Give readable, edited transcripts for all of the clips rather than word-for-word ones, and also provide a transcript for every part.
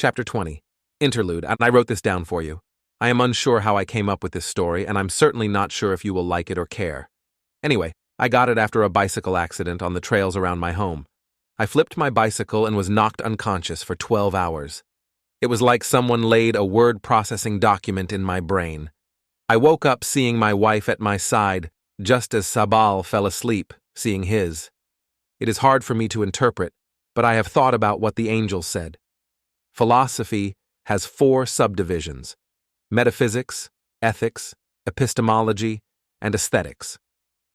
Chapter 20. Interlude, and I wrote this down for you. I am unsure how I came up with this story, and I'm certainly not sure if you will like it or care. Anyway, I got it after a bicycle accident on the trails around my home. I flipped my bicycle and was knocked unconscious for 12 hours. It was like someone laid a word-processing document in my brain. I woke up seeing my wife at my side, just as Sabal fell asleep, seeing his. It is hard for me to interpret, but I have thought about what the angel said. Philosophy has 4 subdivisions: metaphysics, ethics, epistemology, and aesthetics.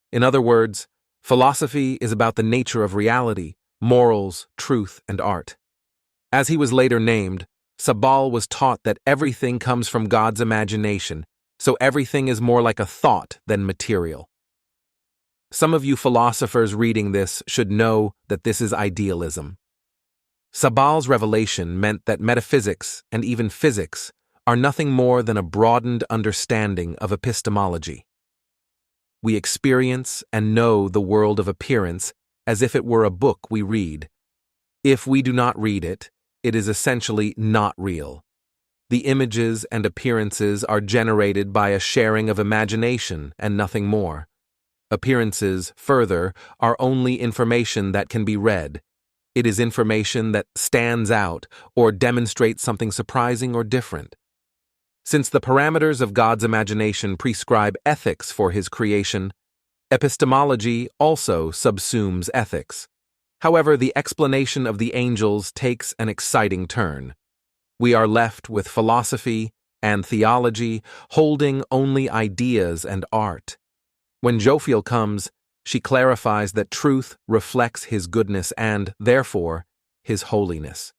In other words, philosophy is about the nature of reality, morals, truth, and art. As he was later named, Sabal was taught that everything comes from God's imagination, so everything is more like a thought than material. Some of you philosophers reading this should know that this is idealism. Sabal's revelation meant that metaphysics and even physics are nothing more than a broadened understanding of epistemology. We experience and know the world of appearance as if it were a book we read. If we do not read it, it is essentially not real. The images and appearances are generated by a sharing of imagination and nothing more. Appearances, further, are only information that can be read. It is information that stands out or demonstrates something surprising or different. Since the parameters of God's imagination prescribe ethics for his creation, epistemology also subsumes ethics. However, the explanation of the angels takes an exciting turn. We are left with philosophy and theology holding only ideas and art. When Jophiel comes, she clarifies that truth reflects his goodness and, therefore, his holiness.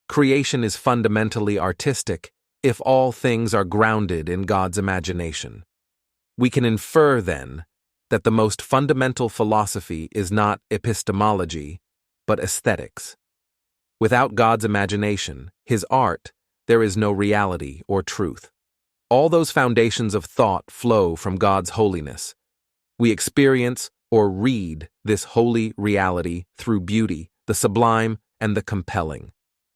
Creation is fundamentally artistic if all things are grounded in God's imagination. We can infer, then, that the most fundamental philosophy is not epistemology, but aesthetics. Without God's imagination, his art, there is no reality or truth. All those foundations of thought flow from God's holiness. We experience or read this holy reality through beauty, the sublime, and the compelling.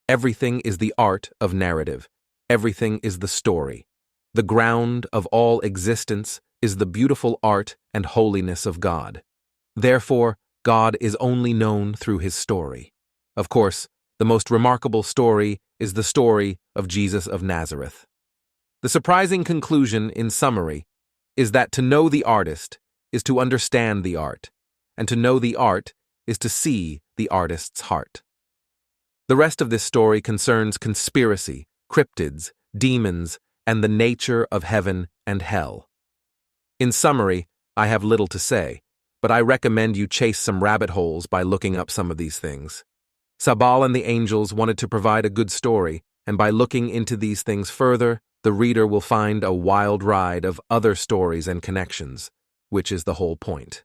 Everything is the art of narrative. Everything is the story. The ground of all existence is the beautiful art and holiness of God. Therefore, God is only known through his story. Of course, the most remarkable story is the story of Jesus of Nazareth. The surprising conclusion, in summary, is that to know the artist is to understand the art, and to know the art is to see the artist's heart. The rest of this story concerns conspiracy, cryptids, demons, and the nature of heaven and hell. In summary, I have little to say, but I recommend you chase some rabbit holes by looking up some of these things. Sabal and the angels wanted to provide a good story, and by looking into these things further, the reader will find a wild ride of other stories and connections, which is the whole point.